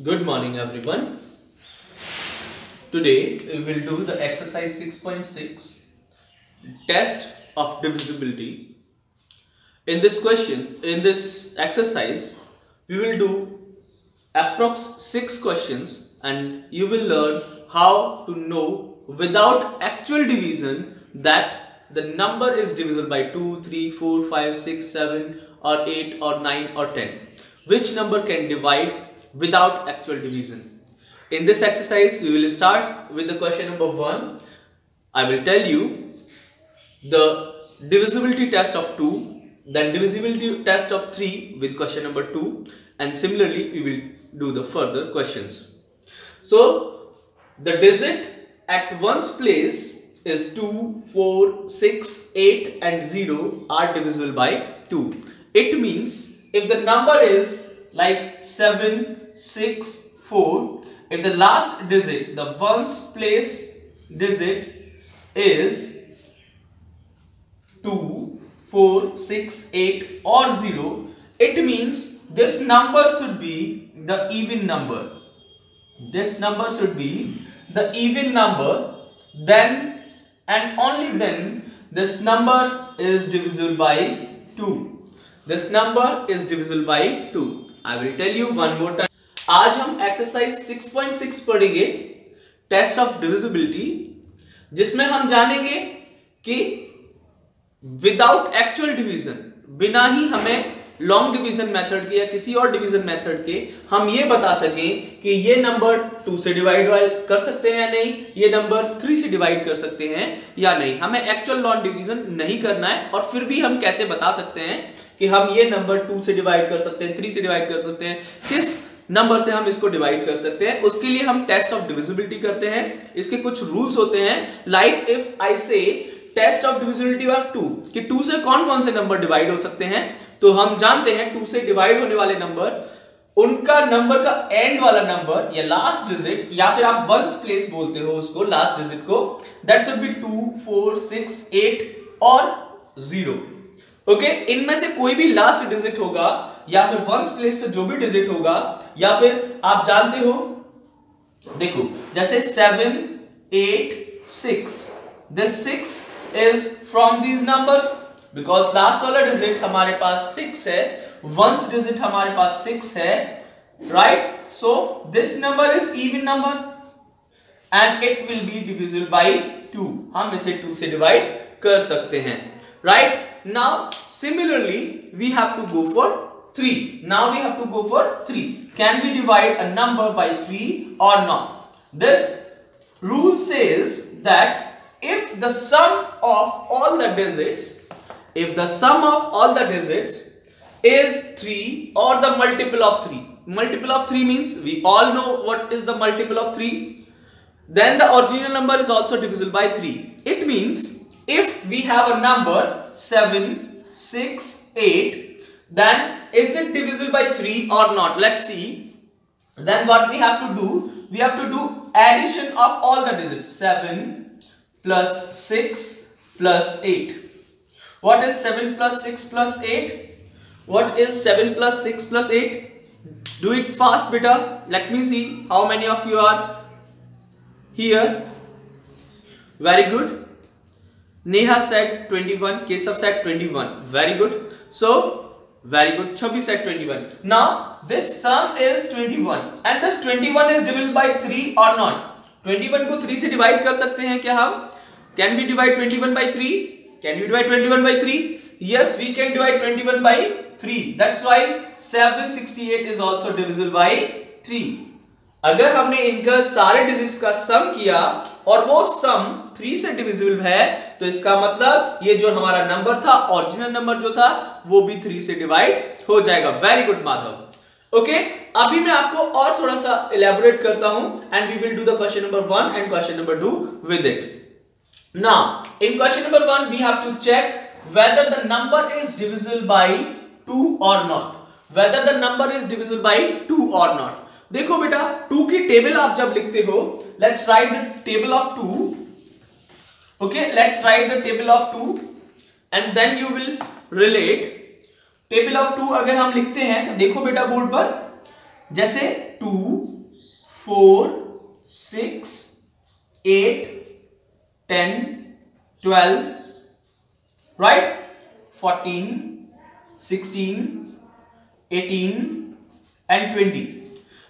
Good morning, everyone. Today we will do the exercise 6.6 test of divisibility. In this exercise, we will do approx 6 questions and you will learn how to know without actual division that the number is divisible by 2, 3, 4, 5, 6, 7 or 8 or 9 or 10. Which number can divide without actual division? In this exercise, we will start with the question number 1. I will tell you the divisibility test of 2, then divisibility test of 3 with question number 2, and similarly we will do the further questions. So the digit at one's place is 2, 4, 6, 8 and 0 are divisible by 2. It means if the number is like 7, 6, 4, if the last digit, the ones place digit is 2, 4, 6, 8 or 0, it means this number should be the even number. This number should be the even number, then and only then this number is divisible by 2. This number is divisible by 2. I will tell you one more time. आज हम exercise 6.6 पढ़ेंगे test of divisibility, जिसमें हम जानेंगे कि without actual division, बिना ही हमें long division method के या किसी और डिवीजन मेथड के हम ये बता सकें कि ये नंबर 2 से डिवाइड कर सकते हैं या नहीं, ये नंबर 3 से डिवाइड कर सकते हैं या नहीं. हमें एक्चुअल लॉन्ग डिवीजन नहीं करना है और फिर भी हम कैसे बता सकते हैं कि हम ये नंबर 2 से डिवाइड कर सकते हैं, 3 से डिवाइड कर सकते हैं, किस नंबर से हम इसको डिवाइड कर सकते हैं. उसके लिए हम टेस्ट ऑफ डिविजिबिलिटी करते हैं. इसके कुछ रूल्स होते हैं, लाइक इफ आई से टेस्ट ऑफ डिविजिबिलिटी ऑफ 2 कि 2 से कौन कौन से नंबर डिवाइड हो सकते हैं, तो हम जानते हैं 2 से डिवाइड होने वाले नंबर, उनका नंबर का एंड वाला नंबर या लास्ट डिजिट, या फिर आप वंस प्लेस बोलते हो उसको, लास्ट डिजिट को, दैट शुड बी 2, 4, 6, 8 और 0. ओके, इनमें से कोई भी लास्ट डिजिट होगा या फिर वंस प्लेस का जो भी डिजिट होगा, या फिर आप जानते हो, देखो जैसे 7, 8, 6, this 6 is from these numbers because last वाला डिजिट हमारे पास 6 है, वंस डिजिट हमारे पास 6 है, right? So this number is even number and it will be divisible by 2. हम इसे 2 से डिवाइड कर सकते हैं, right? Now similarly we have to go for 3. Now we have to go for 3. Can we divide a number by 3 or not? This rule says that if the sum of all the digits, if the sum of all the digits is 3 or the multiple of 3, multiple of 3 means we all know what is the multiple of 3, then the original number is also divisible by 3. It means if we have a number 7, 6, 8, then is it divisible by 3 or not? Let's see. Then what we have to do? We have to do addition of all the digits. 7 plus 6 plus 8. What is 7 plus 6 plus 8? What is 7 plus 6 plus 8? Do it fast, beta. Let me see how many of you are here. Very good. Neha said 21. Kesav said 21. Very good. So very good. Chabi said 21. Now this sum is 21 and this 21 is divisible by 3 or not? 21 को 3 से divide कर सकते हैं क्या हम? Can we divide 21 by 3? Can we divide 21 by 3? Yes, we can divide 21 by 3. That's why 768 is also divisible by 3. अगर हमने इनका सारे डिजिट्स का सम किया और वो सम 3 से डिविजिबल है, तो इसका मतलब ये जो हमारा नंबर था, ओरिजिनल नंबर जो था, वो भी 3 से डिवाइड हो जाएगा. Very good Madhav. ओके, अभी मैं आपको और थोड़ा सा इलेबोरेट करता हूं and we will do the question number 1 and question number 2 with it. Now, in question number 1, we have to check whether the number is divisible by 2 or not. Whether the number is divisible by 2 or not. देखो बेटा, 2 की table आप जब लिखते हो, let's write the table of 2. Okay, let's write the table of 2 and then you will relate. Table of 2 अगर हम लिखते हैं तो देखो बेटा बोर्ड पर, जैसे 2, 4, 6, 8, 10, 12, राइट, 14, 16, 18 एंड 20।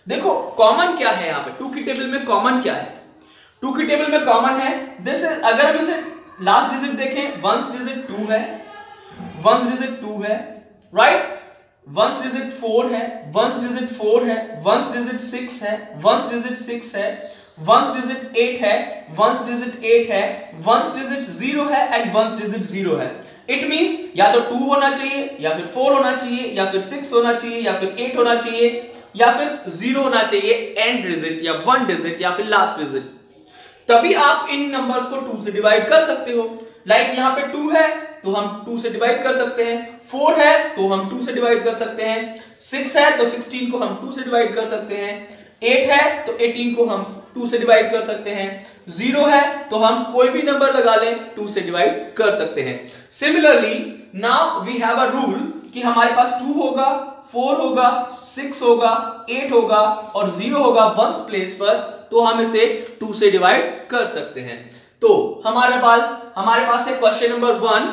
देखो कॉमन क्या है यहां पे, 2 की टेबल में कॉमन क्या है? 2 की टेबल में कॉमन है दिस इज, अगर हम इसे लास्ट डिजिट देखें, वंस डिजिट 2 है, वंस डिजिट 2 है, राइट, वंस डिजिट 4 है, वंस डिजिट 4 है, वंस डिजिट 6 है, वंस डिजिट 6 है, वंस डिजिट 8 है, वंस डिजिट 8 है, वंस डिजिट 0 है एंड वंस डिजिट 0 है। इट मींस या तो 2 होना चाहिए, या फिर 4 होना चाहिए, या फिर 6 होना चाहिए, या फिर 8 होना चाहिए, या फिर 0 होना चाहिए, एंड डिजिट या 1 डिजिट या फिर लास्ट डिजिट। तभी आप इन नंबर्स को 2 से डिवाइड कर सकते हो। लाइक यहां पे 2 है तो हम 2 से डिवाइड कर सकते हैं, 4 है तो हम 2 से डिवाइड कर सकते हैं, 6 है तो 16 को हम 2 से डिवाइड कर सकते हैं, 8 है तो 18 को हम 2 से डिवाइड कर सकते हैं, 0 है तो हम कोई भी नंबर लगा लें 2 से डिवाइड कर सकते हैं। Similarly now we have a rule कि हमारे पास 2 होगा, 4 होगा, 6 होगा, 8 होगा और 0 होगा वंस प्लेस पर, तो हम इसे 2 से डिवाइड कर सकते हैं। तो हमारे पास है question number 1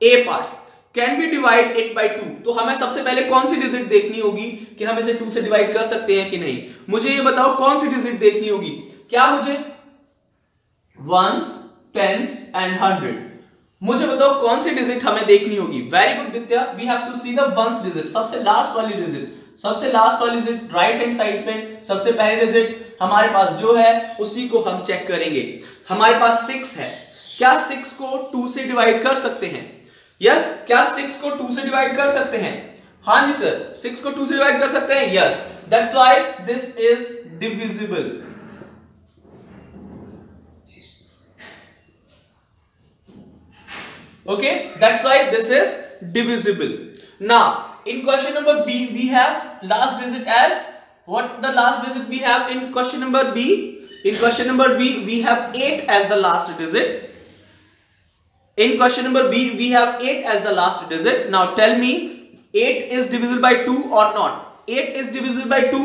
A part, can be divide 8 by 2। तो हमें सबसे पहले कौन सी डिजिट देखनी होगी कि हम इसे 2 से डिवाइड कर सकते हैं कि नहीं। मुझे ये बताओ कौन सी डिजिट देखनी होगी, क्या मुझे वंस, टेंस एंड 100, मुझे बताओ कौन सी डिजिट हमें देखनी होगी। Very good Ditya, we have to see the ones digit, सबसे लास्ट वाली डिजिट, सबसे लास्ट वाली डिजिट राइट हैंड साइड पे सबसे पहली डिजिट हमारे पास जो है उसी को हम चेक करेंगे। हमारे पास 6 है, क्या 6 को 2 से डिवाइड कर सकते हैं? यस, क्या 6 को 2 से डिवाइड कर सकते हैं? हाँ जी सर, 6 को 2 से डिवाइड कर सकते हैं। Yes, that's why this is divisible. Okay, that's why this is divisible. Now in question number B we have last digit as what? The last digit we have in question number B, in question number B we have 8 as the last digit. In question number B we have 8 as the last digit. Now tell me 8 is divisible by 2 or not? 8 is divisible by 2.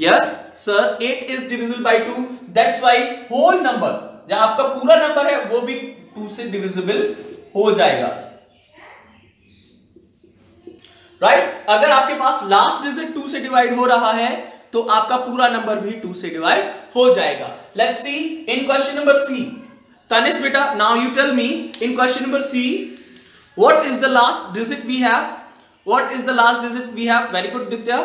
Yes sir, 8 is divisible by 2. That's why whole number, जो आपका पूरा number है वो भी 2 से divisible हो जाएगा, right. अगर आपके पास लास्ट डिजिट 2 से डिवाइड हो रहा है तो आपका पूरा नंबर भी 2 से डिवाइड हो जाएगा। Let's see in question number C. Tanish बेटा, now you tell me in question number C what is the last digit we have, what is the last digit we have. Very good Ditya,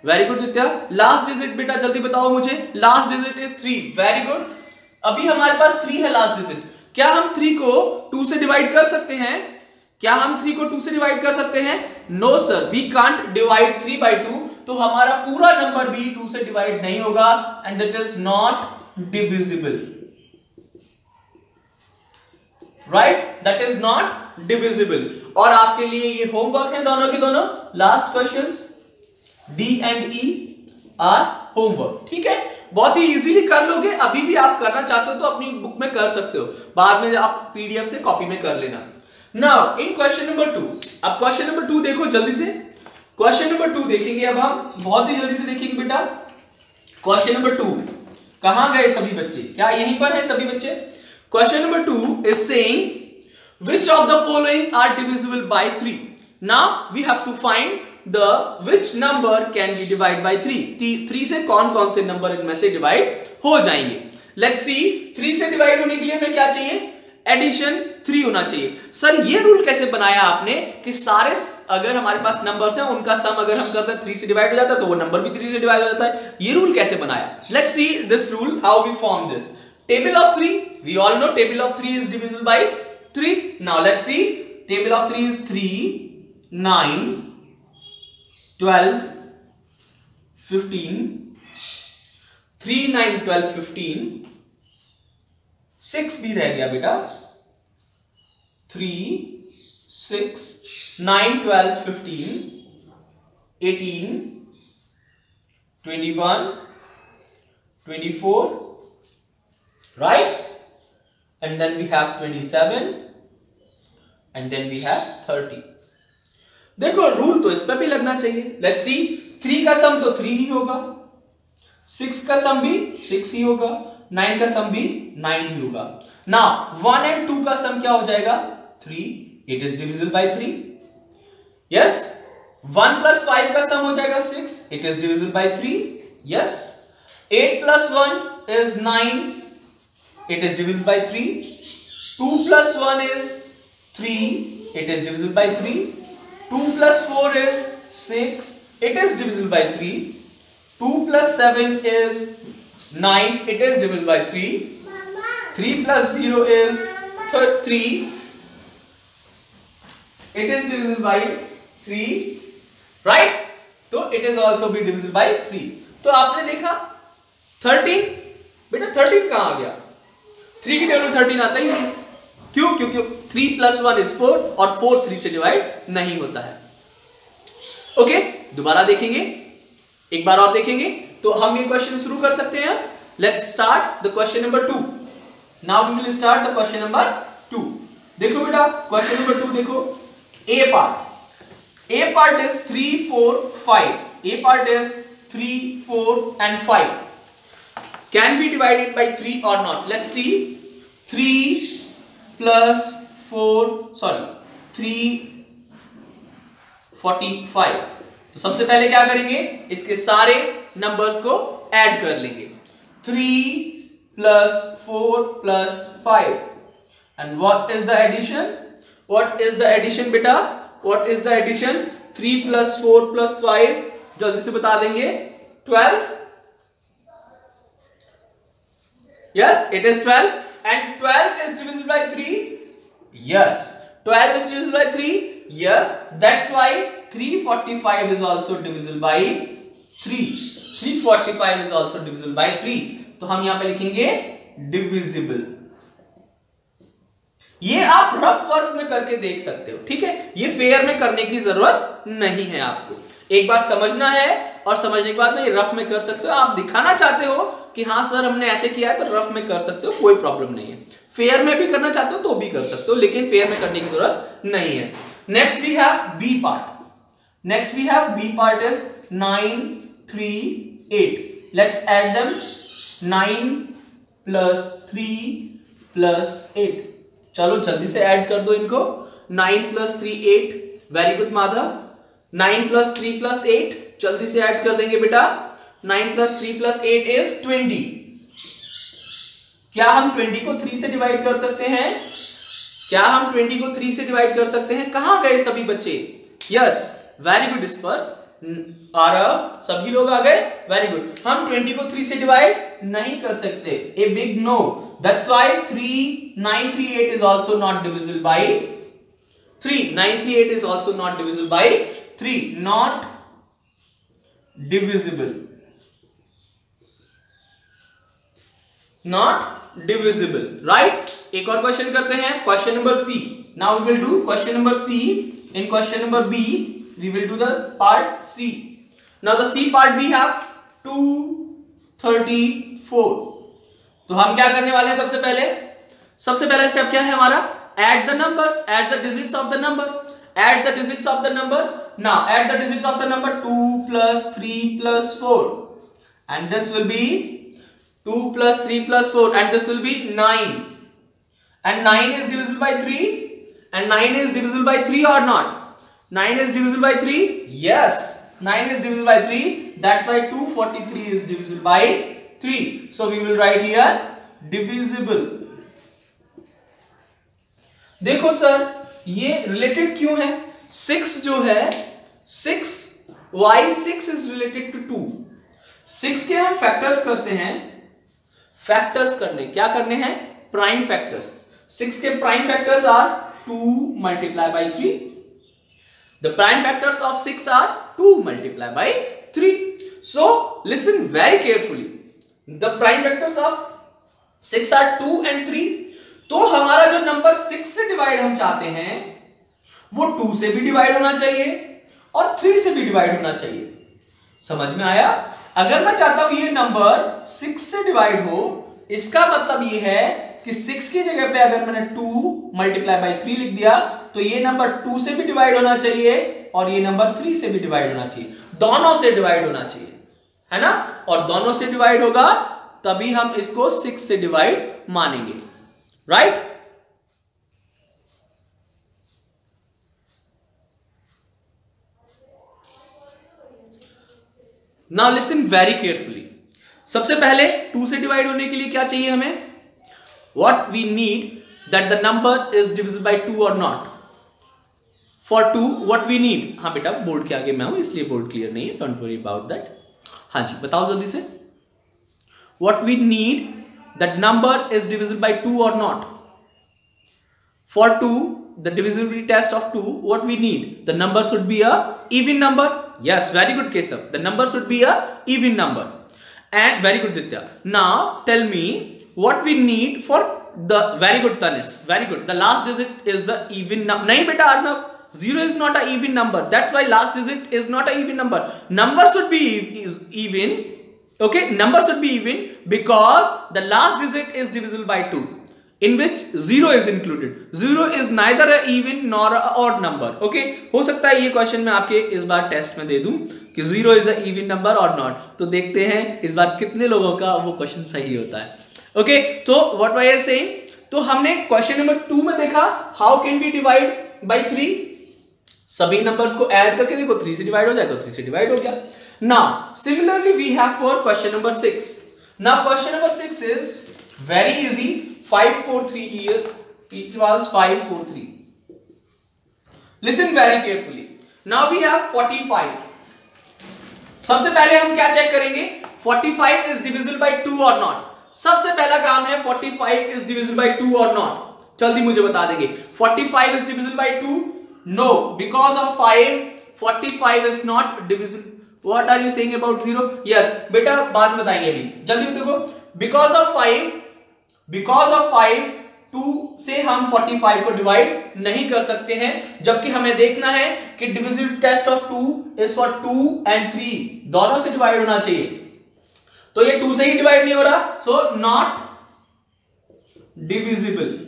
very good Ditya. Last digit बेटा जल्दी बताओ मुझे, last digit is 3। Very good, अभी हमारे पास 3 है last digit. क्या हम 3 को 2 से डिवाइड कर सकते हैं? क्या हम 3 को 2 से डिवाइड कर सकते हैं? No sir, we can't divide 3 by 2, तो हमारा पूरा नंबर भी 2 से डिवाइड नहीं होगा and that is not divisible, right, that is not divisible. और आपके लिए ये होमवर्क है दोनों के दोनों, last questions D and E are homework, ठीक है। बहुत ही इजीली कर लोगे, अभी भी आप करना चाहते हो तो अपनी बुक में कर सकते हो, बाद में आप पीडीएफ से कॉपी में कर लेना। नाउ इन क्वेश्चन नंबर 2, अब क्वेश्चन नंबर 2 देखो जल्दी से। क्वेश्चन नंबर 2 देखेंगे अब हम, बहुत ही जल्दी से देखेंगे बेटा। क्वेश्चन नंबर 2, कहां गए सभी बच्चे, क्या यहीं पर है सभी बच्चे? Question number 2 is saying which of the following are divisible by 3। Now we have to find the which number can be divided by 3। 3 से कौन कौन से नंबर इनमें से डिवाइड हो जाएंगे। लेट्स सी, 3 से डिवाइड होने के लिए हमें क्या चाहिए? एडिशन 3 होना चाहिए। सर ये रूल कैसे बनाया आपने कि सारे अगर हमारे पास नंबर्स हैं उनका सम अगर हम करते हैं 3 से डिवाइड हो जाता है तो वो नंबर भी 3 से डिवाइड हो जाता है, ये रूल कैसे बनाया? Let's see this rule, how we form this. Table of 3, we all know table of 3 is divisible by 3। Now let's see, table of 3 is 3, 9, 12, 15, 3, 9, 12, 15, 6 भी रह गया बेटा, 3, 6, 9, 12, 15, 18, 21, 24, right? And then we have 27 and then we have 30। देखो rule तो इस पे भी लगना चाहिए। लेट्स सी, 3 का सम तो 3 ही होगा, 6 का सम भी 6 ही होगा, 9 का सम भी 9 ही होगा। ना 1 एंड 2 का सम क्या हो जाएगा 3, it is divisible by 3। Yes, 1 plus 5 का सम हो जाएगा 6, it is divisible by 3। Yes, 8 plus 1 is 9, it is divisible by 3. 2 plus 1 is 3, it is divisible by 3. 2 plus 4 is 6, it is divisible by 3. 2 plus 7 is 9, it is divisible by 3. 3 plus 0 is 3, it is divisible by 3, right? तो it is also be divisible by 3. तो आपने देखा 13, बेटा 13 कहां आ गया, 3 की table में 13 आता ही नहीं। क्यों? क्योंकि 3 प्लस 1 इज 4 और 4 3 से डिवाइड नहीं होता है। ओके, दोबारा देखेंगे, एक बार और देखेंगे तो हम ये क्वेश्चन शुरू कर सकते हैं। Let's start the question number 2। Now we will start the question number 2। देखो बेटा क्वेश्चन नंबर 2 देखो, A part is 3 4 5, A part is 3 4 and 5 can be divided by 3 or not. Let's see, 3 plus 345। तो सबसे पहले क्या करेंगे, इसके सारे नंबर्स को ऐड कर लेंगे। 3 plus 4 plus 5 and what is the addition? What is the addition बेटा? What is the addition? 3 plus 4 plus 5 जल्दी से बता देंगे, 12। Yes, it is 12 and 12 is divisible by 3. Yes, 12 is divisible by 3. Yes, that's why 345 is also divisible by 3. 345 is also divisible by 3. तो हम यहां पे लिखेंगे divisible। ये आप रफ वर्क में करके देख सकते हो, ठीक है, ये फेयर में करने की जरूरत नहीं है आपको। एक बार समझना है और समझने के बाद में ये रफ में कर सकते हो। आप दिखाना चाहते हो कि हाँ सर हमने ऐसे किया है तो रफ में कर सकते हो, कोई प्रॉब्लम नहीं है। फेयर में भी करना चाहते हो तो भी कर सकते हो, लेकिन फेयर में करने की जरूरत नहीं है। Next we have B part. Next we have B part is 9 3 8। Let's add them, 9 plus 3 plus 8। चलो जल्दी से ऐड कर दो इनको। 9 plus 3 8। Very good Madhav. 9 plus 3 plus 8 जल्दी से ऐड कर देंगे बेटा। 9 plus 3 plus 8 is 20। क्या हम 20 को 3 से डिवाइड कर सकते हैं? क्या हम 20 को 3 से डिवाइड कर सकते हैं? कहां गए सभी बच्चे? Yes, very good disperse, Aarav, सभी लोग आ गए, वेरी गुड। हम 20 को 3 से डिवाइड नहीं कर सकते, a big no. That's why 938 is also not divisible by 3. 938 is also not divisible by 3. Not divisible. Not divisible, right? एक और क्वेश्चन करते हैं, question number C. Now we will do question number C. In question number B we will do the part C. Now the C part we have 234. तो हम क्या करने वाले हैं? सबसे पहले स्टेप क्या है हमारा? Add the numbers, add the digits of the number, add the digits of the number. Now add the digits of the number 2 plus 3 plus 4, and this will be 2 plus 3 plus 4, and this will be 9. And 9 is divisible by 3, and 9 is divisible by 3 or not? 9 is divisible by 3? Yes, 9 is divisible by 3. That's why 243 is divisible by 3. So we will write here divisible. देखो sir ये related क्यों है? 6 जो है 6, why 6 is related to 2? 6 के हम factors करते हैं। फैक्टर्स करने क्या करने हैं? Prime factors. 6 के prime factors are 2 multiplied by 3. The prime factors of 6 are 2 multiplied by 3. So listen very carefully. The prime factors of 6 are 2 and 3. तो हमारा जो नंबर 6 से डिवाइड हम चाहते हैं वो 2 से भी डिवाइड होना चाहिए और 3 से भी डिवाइड होना चाहिए। समझ में आया? अगर मैं चाहता हूं ये नंबर 6 से डिवाइड हो, इसका मतलब ये है कि 6 की जगह पे अगर मैंने 2 multiplied by 3 लिख दिया तो ये नंबर 2 से भी डिवाइड होना चाहिए और ये नंबर 3 से भी डिवाइड होना चाहिए। दोनों से डिवाइड होना चाहिए, है ना, और दोनों से डिवाइड होगा तभी हम इसको 6 से डिवाइड मानेंगे, right. Now listen very carefully. सबसे पहले 2 से डिवाइड होने के लिए क्या चाहिए हमें? What we need that the number is divisible by 2 और not. For 2 what we need, हाँ बेटा बोर्ड के आगे मैं हूं इसलिए बोर्ड क्लियर नहीं है, डोंट वरी अबाउट दैट। हाँ जी बताओ जल्दी से। What we need that number is divisible by 2 और not. For 2 the divisibility test of 2, what we need, the number should be a even number. Yes, very good Kesav, the number should be a even number. And very good Ditya. Now tell me what we need for the, very good Tanis, very good, the last digit is the even number. Nahi beta Arnav, 0 is not a even number, that's why last digit is not a even number. Number should be even, okay, number should be even because the last digit is divisible by 2, in which 0 is included. 0 is neither a even nor a odd number. Okay, हो सकता है ये question मैं आपके इस बार test में दे दूं कि 0 is a even number or not, तो देखते हैं इस बार कितने लोगों का वो क्वेश्चन सही होता है। ओके, तो व्हाट वाज आई सेइंग, तो हमने क्वेश्चन नंबर 2 में देखा how can we divide by 3, सभी नंबर्स को ऐड करके देखो 3 से डिवाइड हो जाए तो 3 से डिवाइड हो गया। Now similarly we have for question number 6। Now question number 6 is very easy, 543 here, it was 543. Listen very carefully. Now we have 45. सबसे पहले हम क्या चेक करेंगे, 45 is divisible by 2 or not। सबसे पहला काम है 45 is divisible by 2 or not, जल्दी मुझे बता देंगे 45 is divisible by 2, no, because of 5 45 is not divisible। What are you saying about 0? yes बेटा बाद में बताएंगे, अभी जल्दी देखो, because of 5 2 से हम 45 को डिवाइड नहीं कर सकते हैं, जबकि हमें देखना है कि divisibility test of 2 is for 2 and 3, दोनों से डिवाइड होना चाहिए, तो ये 2 से ही डिवाइड नहीं हो रहा, सो नॉट डिविजिबल,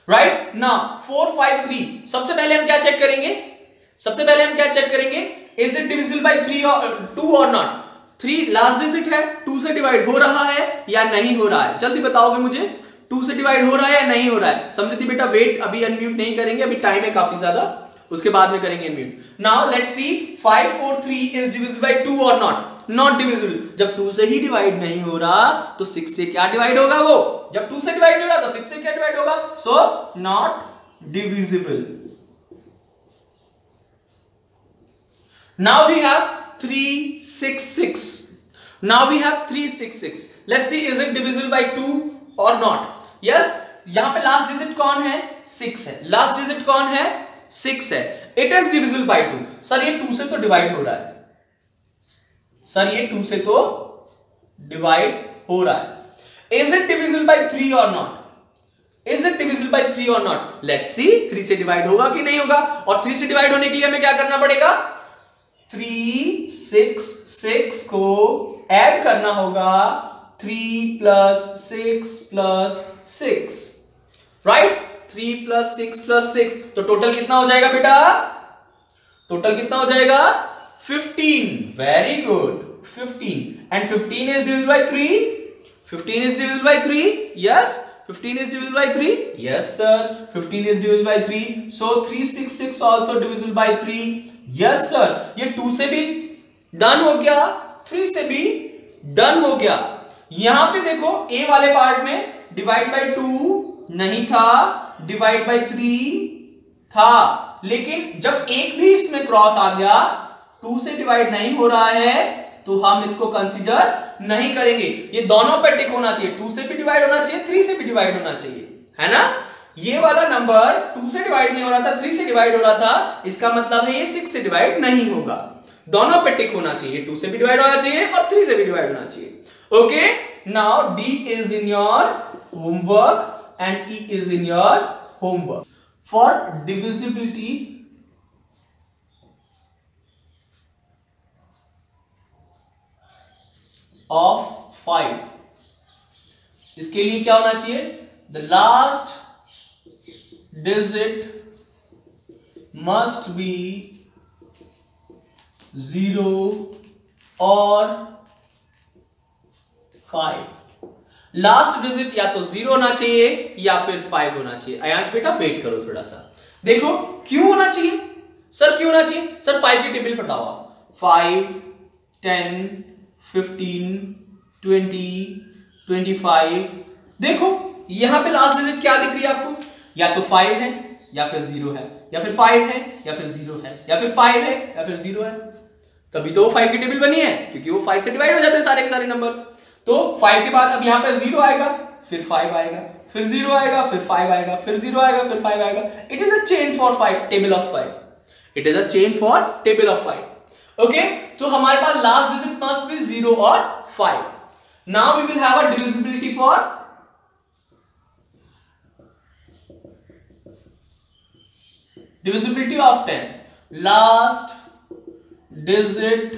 राइट। नाउ 453, सबसे पहले हम क्या चेक करेंगे, इज इट डिविजिबल बाय 2 और नॉट। 3 लास्ट डिजिट है, 2 से डिवाइड हो रहा है या नहीं हो रहा है, जल्दी बताओगे मुझे 2 से डिवाइड हो रहा है या नहीं हो रहा है। समृद्धि बेटा वेट, अभी अनम्यूट नहीं करेंगे, अभी टाइम है काफी ज्यादा, उसके बाद में करेंगे unmute. Now let's C 543 is divisible by 2 और नॉट डिविजिबल। जब 2 से ही डिवाइड नहीं हो रहा तो 6 से क्या डिवाइड होगा, वो जब 2 से डिवाइड नहीं हो रहा तो 6 से क्या डिवाइड होगा, so not divisible. Now we have 366। Now we have 366. Let's see is it divisible by 2 or not? Yes, यहां पे लास्ट डिजिट कौन है, 6 है, लास्ट डिजिट कौन है, 6 है, it is divisible by 2। Sir ये 2 से तो डिवाइड हो रहा है, सर ये 2 से तो डिवाइड हो रहा है। Is it divisible by 3 or not? Is it divisible by 3 or not? Let's see 3 से डिवाइड होगा कि नहीं होगा, और 3 से डिवाइड होने के लिए हमें क्या करना पड़ेगा, 366 को ऐड करना होगा 3 + 6 + 6, राइट, 3 + 6 + 6, तो टोटल कितना हो जाएगा बेटा, टोटल कितना हो जाएगा 15, very good 15, and 15 is divisible by 3, 15 is divisible by 3, yes, 15 is divisible by 3, yes sir, 15 is divisible by 3, so 366 also divisible by 3, yes sir। ये 2 से भी डन हो गया, 3 से भी डन हो गया। यहां पे देखो ए वाले पार्ट में डिवाइड बाय 2 नहीं था, डिवाइड बाय 3 था, लेकिन जब एक भी इसमें क्रॉस आ गया, 2 से डिवाइड नहीं हो रहा है, तो हम इसको कंसीडर नहीं करेंगे। ये दोनों पे टिक होना चाहिए, 2 से भी डिवाइड होना चाहिए, 3 से भी डिवाइड होना चाहिए, है ना। ये वाला नंबर 2 से डिवाइड नहीं हो रहा था, 3 से डिवाइड हो रहा था, इसका मतलब है ये 6 से डिवाइड नहीं होगा, दोनों पे टिक होना चाहिए, 2 से भी डिवाइड होना चाहिए और 3 से भी डिवाइड होना चाहिए। Okay, now D is in your homework and E is in your homework. For divisibility of 5, इसके लिए क्या होना चाहिए, the last digit must be 0 or 5। Last digit या तो 0 होना चाहिए या फिर 5 होना चाहिए। अयांश बेटा वेट करो थोड़ा सा, देखो क्यों होना चाहिए सर, क्यों होना चाहिए सर? 5 की टेबल बताओ आप। 5, 10, 15, 20, 25। देखो यहां पे लास्ट डिजिट क्या दिख रही है आपको? या तो 5 है या फिर 0 है, या फिर 5 है या फिर 0 है, या फिर 5 है या फिर 0 है। तभी तो 5 की टेबल बनी है, क्योंकि वो 5 से डिवाइड हो जाते हैं सारे के सारे नंबर्स। तो 5 के बाद अब यहां पे 0 आएगा, फिर 5 आएगा, फिर 0 आएगा, फिर 5 आएगा, फिर 0 आएगा, फिर 5 आएगा। It is a chain for 5 table of 5। It is a chain for table of 5। Okay, तो हमारे पास लास्ट डिजिट मस्ट बी 0 और 5। Now we will have a divisibility for divisibility of 10. Last digit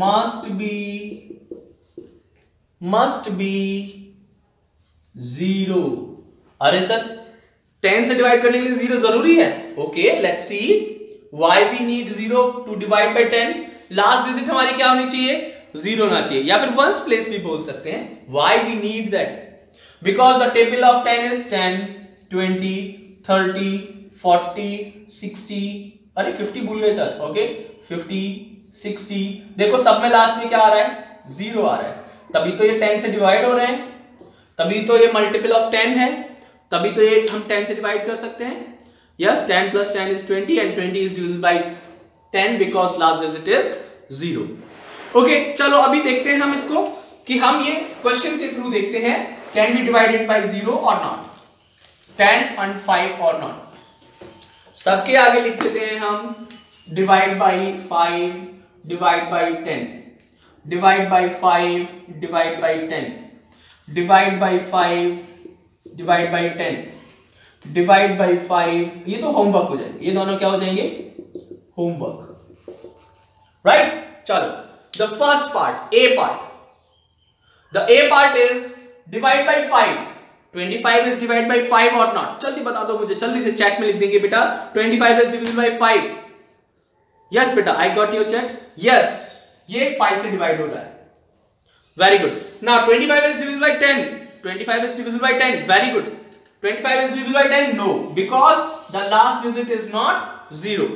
must be 0। अरे sir 10 से divide करने के लिए 0 जरूरी है? Okay, let's see why we need 0 to divide by 10। Last digit हमारी क्या होनी चाहिए? 0 होना चाहिए, या फिर वंस प्लेस भी बोल सकते हैं। Why we need that? Because the table of 10 is 10, 20, 30, 40, 60, अरे 50 भूल गए सर। ओके, 50, 60। देखो सब में लास्ट में क्या आ रहा है? 0 आ रहा है, तभी तो ये 10 से डिवाइड हो रहे हैं, तभी तो ये मल्टीपल ऑफ 10 है, तभी तो ये हम 10 से डिवाइड कर सकते हैं। Yes, 10 plus 10 is 20 and 20 is divisible by 10 because last digit is 0। Okay, चलो अभी देखते हैं हम इसको, कि हम ये क्वेश्चन के थ्रू देखते हैं कैन बी डिवाइडेड बाय 0 और नॉट, 10 and 5 और नॉट। सबके आगे लिख देते हैं हम divide by 5 divide by 10, divide by 5 divide by 10, divide by 5 divide by 10, divide by 5। ये तो होमवर्क हो जाएंगे, ये दोनों क्या हो जाएंगे? Homework, right. चलो the first part, A part, the A part is divide by 5। 25 is divided by 5 or not? जल्दी बता दो मुझे, जल्दी से चैट में लिख देंगे बेटा। 25 is divisible by 5। यस बेटा, I got your chat. Yes, ये 5 से डिवाइड हो रहा है। Very good. Now 25 is divisible by 10। 25 is divisible by 10। Very good. 25 is divisible by 10? No, because the last digit is not 0।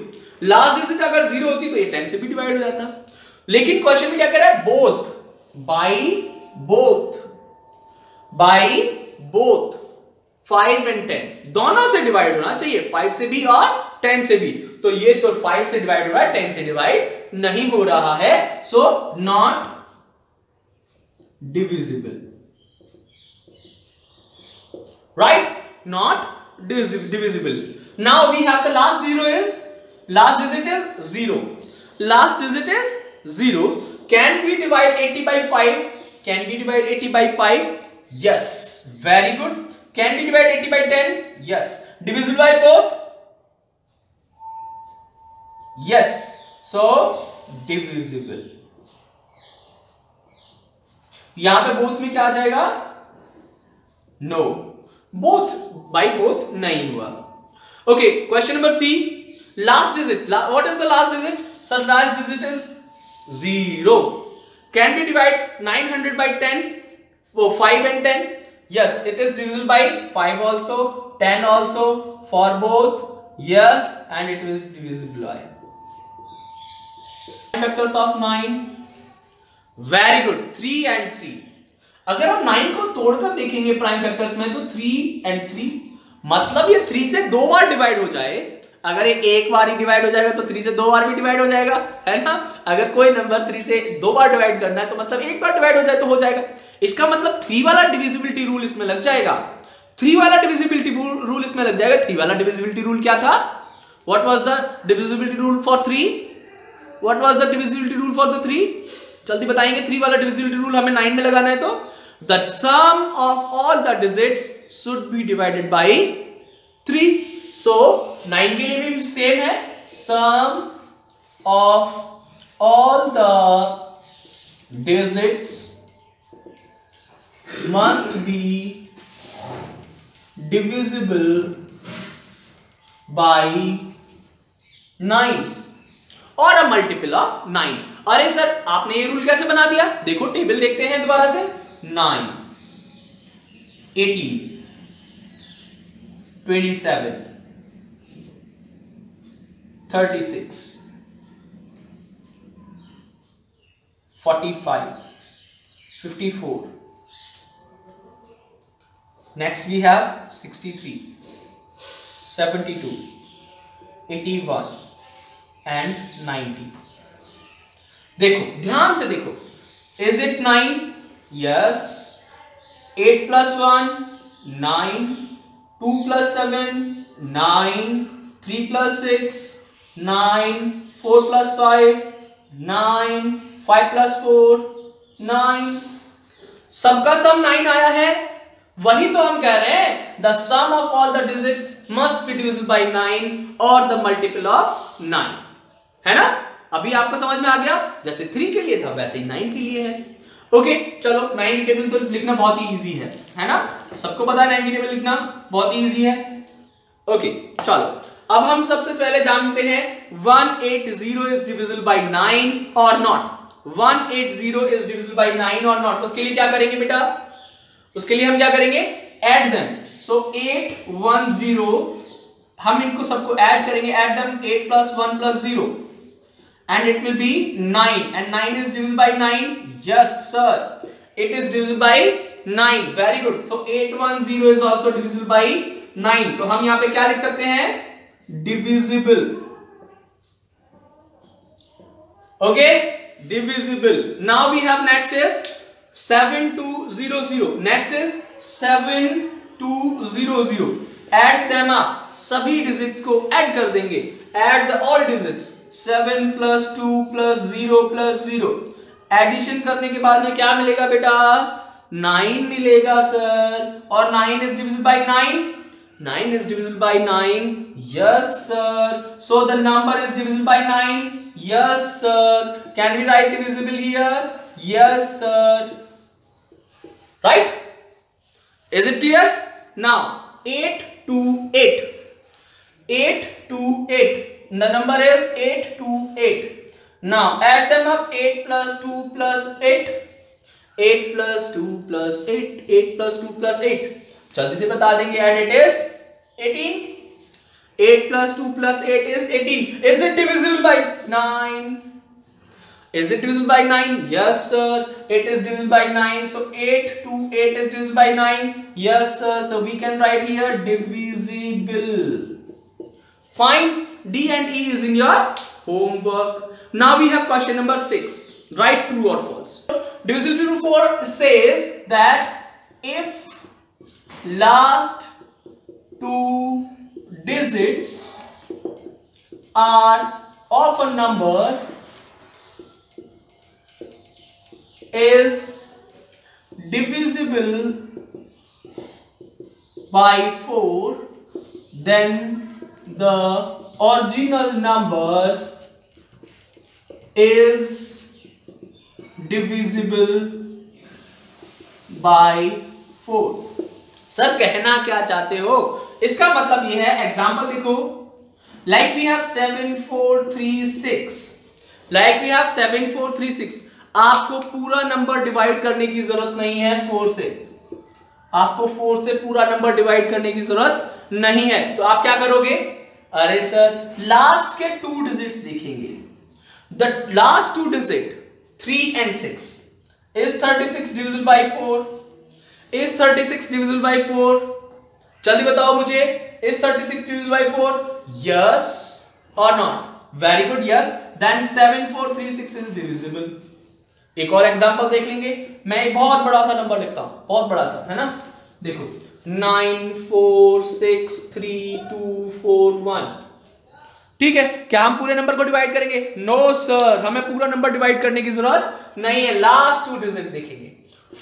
Last digit अगर 0 होती तो ये 10 से भी डिवाइड हो जाता, लेकिन क्वेश्चन में क्या कह रहा है? Both, by both, by both 5 and 10 दोनों से डिवाइड होना चाहिए, 5 से भी और 10 से भी। तो ये तो 5 से डिवाइड हो रहा है, 10 से डिवाइड नहीं हो रहा है, so not divisible, right? Not divisible. Now we have the last digit is 0। Last digit is 0। Can we divide 80 by 5? Can we divide 80 by 5? Yes, very good. Can we divide 80 by 10? Yes. Divisible by both? Yes. So divisible. यहां पे both में क्या आ जाएगा? No. Both by both नहीं हुआ। Okay, question number C. Last digit. What is the last digit? Sir, last digit is 0. Can we divide 900 by 10? For 5 and 10? Yes, it is divisible by 5 also, 10 also, for both. Yes, and it is divisible by factors of 9. Very good, 3 and 3। अगर हम 9 को तोड़कर देखेंगे prime factors में, तो 3 and 3, मतलब ये 3 से 2 बार डिवाइड हो जाए। अगर ये एक बार ही डिवाइड हो जाएगा तो 3 से 2 बार भी डिवाइड हो जाएगा, है ना? अगर कोई नंबर 3 से 2 बार डिवाइड करना है तो मतलब एक बार डिवाइड हो जाए तो हो जाएगा। इसका मतलब 3 वाला डिविजिबिलिटी रूल इसमें लग जाएगा। 3 वाला डिविजिबिलिटी रूल इसमें लग जाएगा। 3 वाला डिविजिबिलिटी रूल क्या था? What was the divisibility rule for 3? What was the divisibility rule for the 3? जल्दी बताएंगे। 3 वाला डिविजिबिलिटी रूल हमें 9 में लगाना है, तो the sum of all the digits should be divided by 3। So 9 के लिए भी सेम है, sum of all the digits must be divisible by 9 और अ मल्टीपल ऑफ 9। अरे सर आपने ये रूल कैसे बना दिया? देखो टेबल देखते हैं दोबारा से। 9, 18, 27, 36, 45, 54. Next we have 63, 72, 81 and 90. देखो ध्यान से देखो, is it 9? Yes. 8 plus 1 9, 2 plus 7 9, 3 plus 6 9, 4 plus 5 9, 5 plus 4 9। सबका सम 9 आया है, वही तो हम कह रहे हैं the sum of all the digits must be divisible by 9 और द मल्टीपल ऑफ 9, है ना? अभी आपको समझ में आ गया, जैसे 3 के लिए था वैसे ही 9 के लिए है। ओके चलो 9 की टेबल तो लिखना बहुत ही इजी है ना? सबको पता है 9 की टेबल लिखना बहुत ही इजी है। ओके चलो अब हम सबसे पहले जानते हैं 180 इज डिविजिबल बाय 9 और नॉट। 180 इज डिविजिबल बाय 9 और नॉट। उसके लिए क्या करेंगे बेटा? उसके लिए हम क्या करेंगे? Add them. सो 810 हम इनको सबको ऐड करेंगे, add them 8 plus 1 plus 0 and it will be 9 and 9 is divisible by 9. Yes sir, it is divisible by 9. Very good. So 810 is also divisible by 9. तो हम यहां पे क्या लिख सकते हैं? Divisible. Okay, divisible. Now we have next is 7200. Next is 7200. Add them up. सभी digits को ऐड कर देंगे। Add the all digits. 7 plus 2 plus 0 plus 0. Addition करने के बाद में क्या मिलेगा बेटा? 9 मिलेगा सर। और 9 is divisible by 9. 9 is divisible by 9. Yes sir. So the number is divisible by 9. Yes sir. Can we write divisible here? Yes sir. Right? Is it clear? Now 8 to 8. 8 to 8. The number is 8 to 8. Now add them up. 8 plus 2 plus 8. 8 plus 2 plus 8. 8 plus 2 plus 8. जल्दी से बता देंगे. And it is 18. 8 plus 2 plus 8 is 18. Is it divisible by 9? Is it divisible by 9? Yes sir. It is divisible by 9. So 8 to 8 is divisible by 9. Yes sir. So we can write here divisible. Fine. D and E is in your homework. Now we have question number 6. Write true or false. Divisibility to 4 says that if last two digits are of a number is divisible by 4, then the original number is divisible by 4. Sir कहना क्या चाहते हो? इसका मतलब ये है, example देखो, like we have 7436. Like we have 7436. आपको पूरा नंबर डिवाइड करने की जरूरत नहीं है 4 से। आपको 4 से पूरा नंबर डिवाइड करने की जरूरत नहीं है। तो आप क्या करोगे? अरे सर लास्ट के 2 डिजिट्स देखेंगे। The last 2 digit 3 and 6 is 36 divisible by 4. Is 36 divisible by 4? जल्दी बताओ मुझे, is 36 divisible by 4? Yes or not? Very good. Yes. Then 7436 is divisible. एक और एग्जांपल देख लेंगे। मैं एक बहुत बड़ा सा नंबर लिखता हूं, बहुत बड़ा सा, है ना? देखो 9 4 6 3 2 4 1। ठीक है, क्या हम पूरे नंबर को डिवाइड करेंगे? नो सर, हमें पूरा नंबर डिवाइड करने की जरूरत नहीं है। लास्ट 2 डिजिट देखेंगे।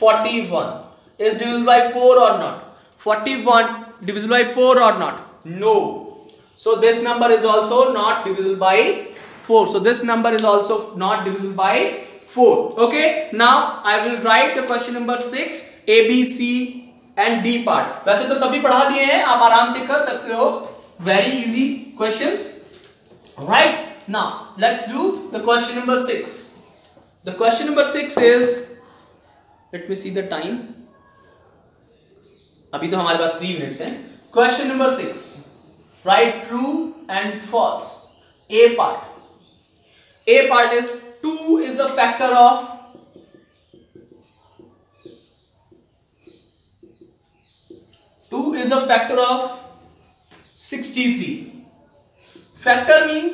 41 इज डिविजिबल बाय 4 और नॉट? 41 डिविजिबल बाय 4 और not? No. So this number is also not divisible by 4. So this number is also not divisible by 4. Okay. Now I will write the question number 6, A, B, C and D part. वैसे तो सभी पढ़ा दिए हैं, आप आराम से कर सकते हो। Very easy questions. Right? Now, let's do the question number 6. The question number 6 is, let me see the time. अभी तो हमारे पास 3 minutes हैं. Question number 6. Write true and false. A part. A part is 2 is a factor of 63. Factor means,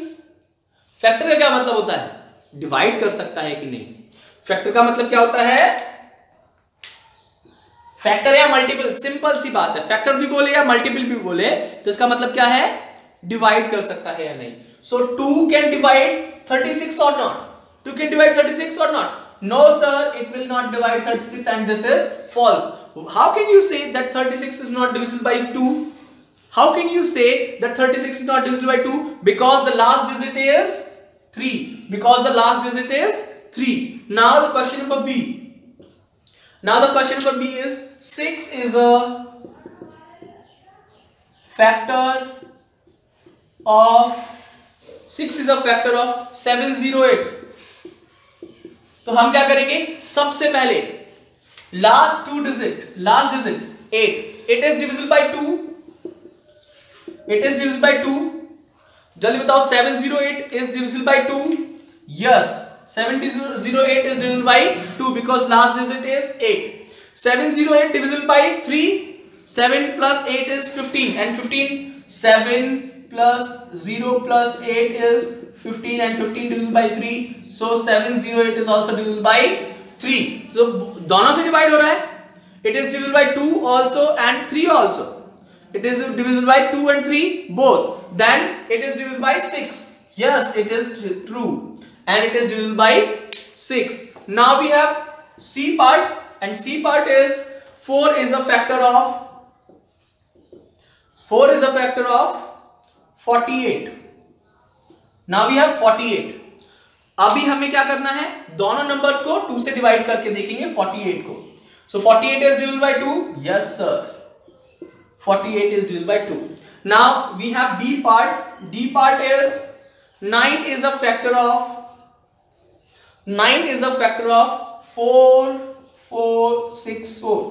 factor का क्या मतलब होता है? Divide कर सकता है कि नहीं. फैक्टर का मतलब क्या होता है? फैक्टर या मल्टीपल, सिंपल सी बात है. फैक्टर भी बोले या मल्टीपल भी बोले तो इसका मतलब क्या है? डिवाइड कर सकता है या नहीं. सो 2 can divide 36 or not? 2 can divide 36 or not? No sir, it will not divide 36 and this is false. How can you say that 36 is not divisible by 2? How can you say that 36 is not divisible by 2? Because the last digit is 3. Because the last digit is 3. Now the question number B. Now the question number B is 6 is a factor of 708. तो हम क्या करेंगे? सबसे पहले last digit 8. It is divisible by 2. It is divisible by 2. जल्दी बताओ, 708 is divisible by 2. Yes, 708 is divisible by 2 because last digit is 8. 708 divisible by 3. 7 plus 8 is 15 and 15. 7 plus 0 plus 8 is 15 and 15 divisible by 3. So 708 is also divisible by 3. So दोनों से divide हो रहा है. It is divisible by 2 also and 3 also. It is divisible by 2 and 3 both. Then it is divisible by 6. Yes, it is true. And it is divisible by 6. Now we have C part, and C part is 4 is a factor of 48. Now we have 48. अभी हमें क्या करना है? दोनों numbers को 2 से divide करके देखेंगे 48 को. So 48 is divisible by 2. Yes sir, 48 is divisible by 2. Now we have D part. D part is 9 is a factor of 4 4 6 4.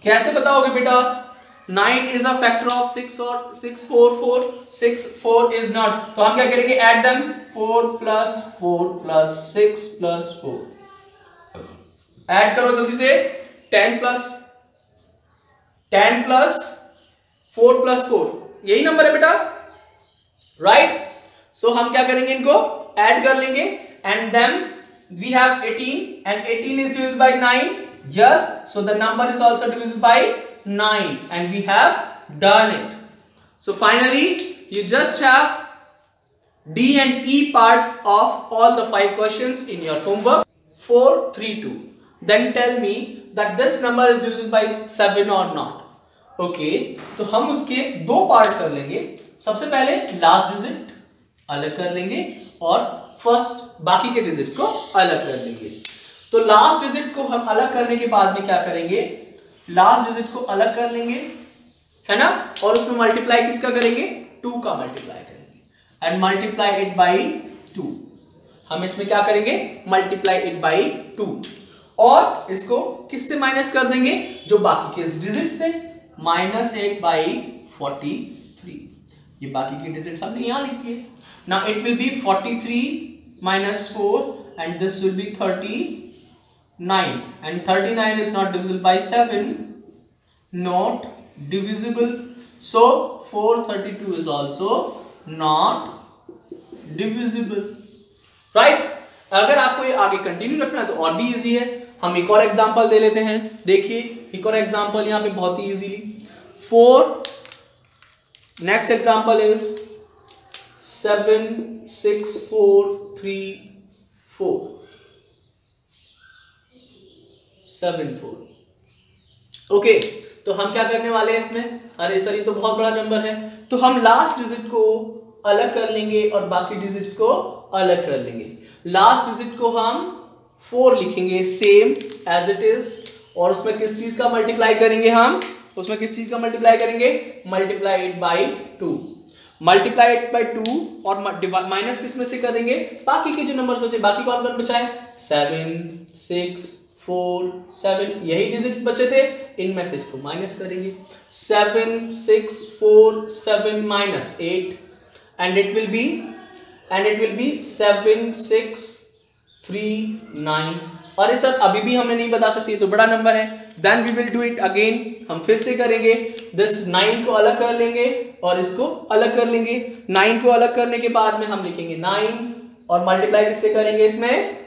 कैसे बताओगे बेटा? 9 is a factor of 6 or 6 4 4. 6 4 is not. तो हम क्या करेंगे? Add them. 4 plus 4 plus 6 plus 4. Add करो जल्दी से. 10 plus 4 plus 4. यही नंबर है बेटा, राइट? सो हम क्या करेंगे? इनको ऐड कर लेंगे. And then we have 18 and 18 is divisible by 9. Yes, so the number is also divisible by 9 and we have done it. So finally you just have D and E parts of all the 5 questions in your homework. 4 3 2. Then tell me that this number is divisible by 7 or not. Okay, तो हम उसके 2 part कर लेंगे. सबसे पहले last digit अलग कर लेंगे और फर्स्ट बाकी के डिजिट्स को अलग कर लेंगे. तो लास्ट डिजिट को हम अलग करने के बाद में क्या करेंगे? लास्ट डिजिट को अलग कर लेंगे, है ना, और उसमें मल्टीप्लाई किसका करेंगे? 2 का मल्टीप्लाई करेंगे एंड मल्टीप्लाई इट बाई 2. हम इसमें क्या करेंगे? मल्टीप्लाई इट बाई 2 और इसको किससे माइनस कर देंगे? जो बाकी के डिजिट्स थे. -8 बाई 43. ये बाकी के डिजिट्स हमने यहां लिख दिए. Now it will B 43 minus 4 and this will be 39 and 39 is not divisible by 7, not divisible. So 432 is also not divisible, right? अगर आपको ये आगे कंटिन्यू रखना है तो और भी इजी है. हम एक और एग्जांपल दे लेते हैं. देखिए एक और एग्जांपल यहाँ पे बहुत ही easily. 4 next example is 7 6 4 3 4 7 4. Okay, तो हम क्या करने वाले हैं इसमें? अरे सर ये तो बहुत बड़ा नंबर है. तो हम लास्ट डिजिट को अलग कर लेंगे और बाकी डिजिट्स को अलग कर लेंगे. लास्ट डिजिट को हम 4 लिखेंगे सेम एज इट इज और उसमें किस चीज का मल्टीप्लाई करेंगे? हम उसमें किस चीज का मल्टीप्लाई करेंगे? Multiply it by 2. Multiply it by 2 और माइनस किस में से कर देंगे, बाकी के जो नंबर्स बचे, बाकी कौन कौन बचा है, 7 6 4 7, यही डिजिट्स बचे थे, इनमें से इसको माइनस करेंगे। 7 6 4 7 minus 8 and it will B 7 6 3 9। और ये सर अभी भी हमें नहीं बता सकती, तो बड़ा नंबर है। Then we will do it again, हम फिर से करेंगे। दिस 9 को अलग कर लेंगे और इसको अलग कर लेंगे। 9 को अलग करने के बाद में हम लिखेंगे 9 और मल्टीप्लाई किससे करेंगे, इसमें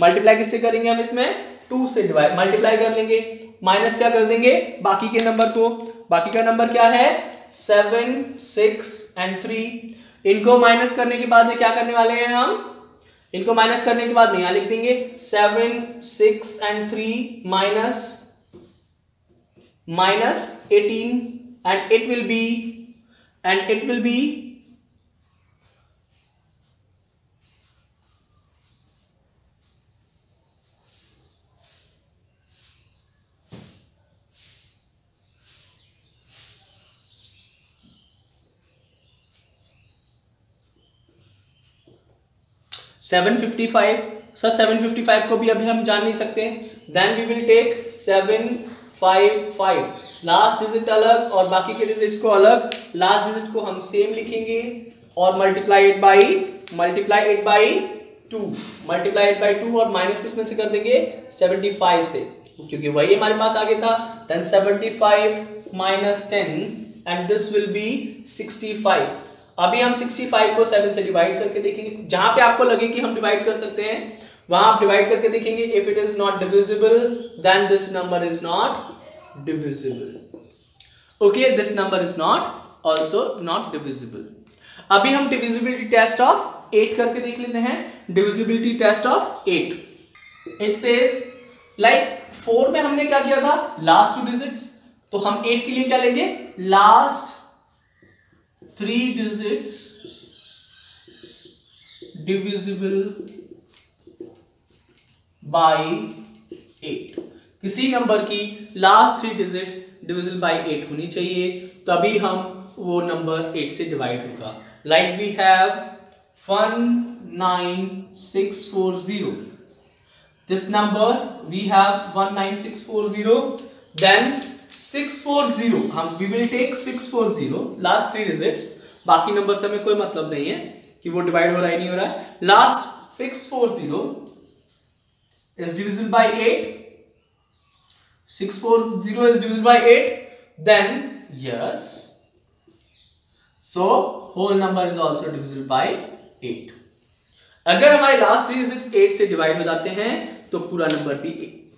मल्टीप्लाई किससे करेंगे, हम इसमें 2 से डिवाइड मल्टीप्लाई कर लेंगे। माइनस क्या कर देंगे, बाकी के नंबर को, बाकी का नंबर क्या है 7 6 एंड 3। इनको माइनस करने के बाद में क्या करने वाले हैं हम, इनको माइनस करने के बाद में यहां लिख देंगे 7 6 and 3 minus 18 and it will be 755। Sir 755 को भी अभी हम जान नहीं सकते। Then we will take 755, last digit अलग और बाकी के डिजिट्स को अलग। लास्ट डिजिट को हम सेम लिखेंगे और मल्टीप्लाई इट बाई 2 और माइनस किसमें से कर देंगे, 75 से, क्योंकि वही हमारे पास आगे था। Then 75 minus 10 and this will be 65। अभी हम 65 को 7 से डिवाइड करके देखेंगे। जहां पे आपको लगे कि हम डिवाइड कर सकते हैं वहां आप डिवाइड करके देखेंगे। If it is not divisible then this number is not divisible. Okay, this number is not also not divisible. अभी हम डिविजिबिलिटी टेस्ट ऑफ 8 करके देख लेते हैं। Divisibility test of 8। It says like 4 में हमने क्या किया था, लास्ट 2 डिजिट्स, तो हम 8 के लिए क्या लेंगे, लास्ट 3 डिजिट्स डिविजिबल बाई 8। किसी नंबर की लास्ट 3 डिजिट्स डिविजिबल बाई 8 होनी चाहिए, तभी हम वो नंबर 8 से डिवाइड होगा। Like we have 19640, this number we have 19640, then 640 हम we will take 640 last 3 digits. बाकी नंबर से हमें कोई मतलब नहीं है कि वो डिवाइड हो रहा है नहीं हो रहा है। Last 640 is divisible by 8, 640 is divisible by 8, then yes, so whole number is also divisible by 8। अगर हमारे लास्ट 3 डिजिट्स 8 से डिवाइड हो जाते हैं तो पूरा नंबर भी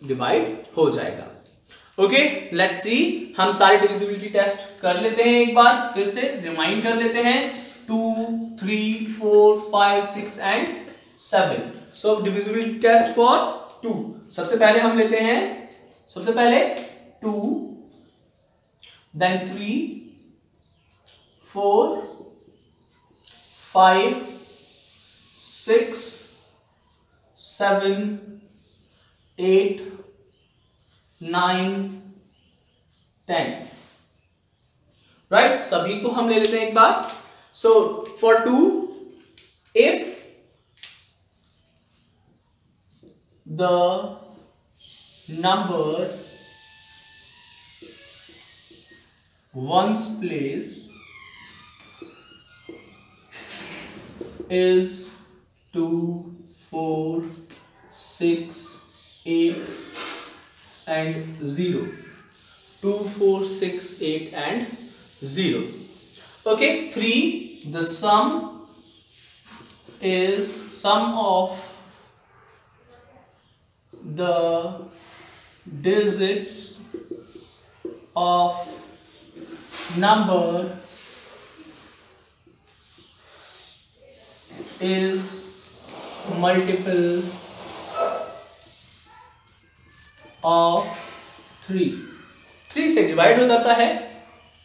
डिवाइड हो जाएगा। ओके, लेट्स सी, हम सारे डिविजिबिलिटी टेस्ट कर लेते हैं एक बार, फिर से रिमाइंड कर लेते हैं। 2 3 4 5 6 and 7। So divisibility test for 2। सबसे पहले हम लेते हैं, सबसे पहले 2, देन 3 4 5 6 7 8 9 10। राइट, सभी को हम ले लेते हैं एक बार। So for 2, if the number ones place is 2 4 6 8 and 0, 2 4 6 8 and 0. Okay, 3, the sum is sum of the digits of number is multiple of 3। 3 से डिवाइड हो जाता है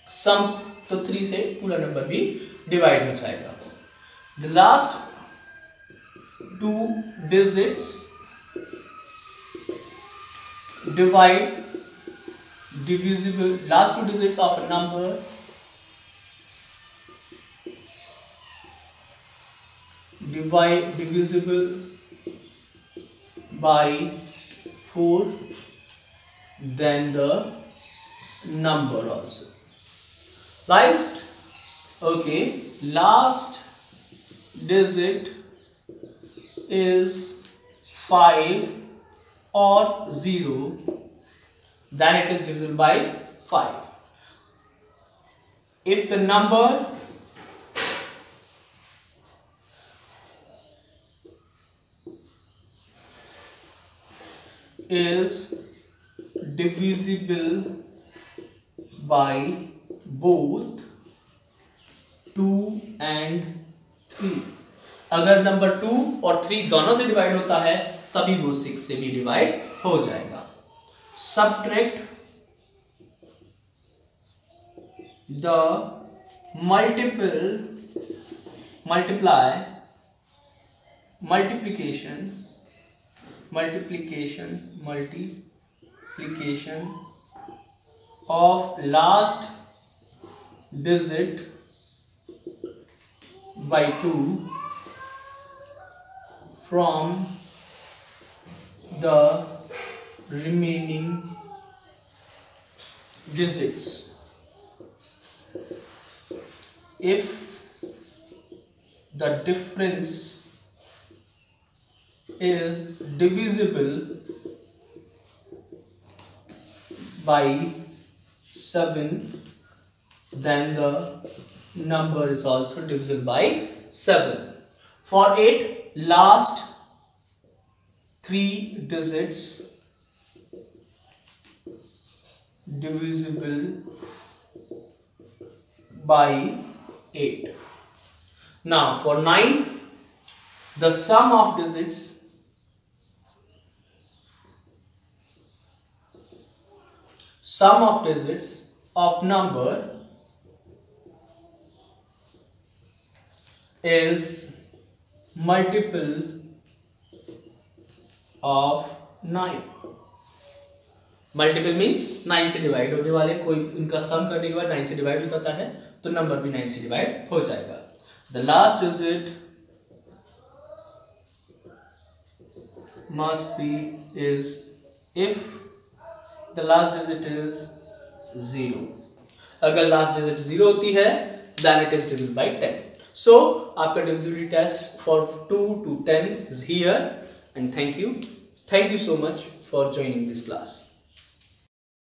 सम, तो 3 से पूरा नंबर भी डिवाइड हो जाएगा। The last 2 digits divide divisible, last 2 digits of a number divisible by 4, then the number also. Last, okay, last digit is 5 or 0, then it is divisible by 5. If the number is divisible by both 2 and 3, अगर number 2 और 3 दोनों से divide होता है तभी वो 6 से भी डिवाइड हो जाएगा. Subtract the multiplication of last digit by 2 from the remaining digits. If the difference is divisible by 7, then the number is also divisible by 7. For 8, last 3 digits divisible by 8. Now for 9, the sum of digits of number is multiple of 9. Multiple means 9 से divide होने वाले, कोई इनका सम करने के बाद 9 से divide हो जाता है तो नंबर भी 9 से डिवाइड हो जाएगा. The last digit must be is if the last digit is 0. अगर लास्ट डिजिट 0 होती है then it is divisible by 10. So आपका divisibility test for 2 to 10 is here, and thank you so much for joining this class.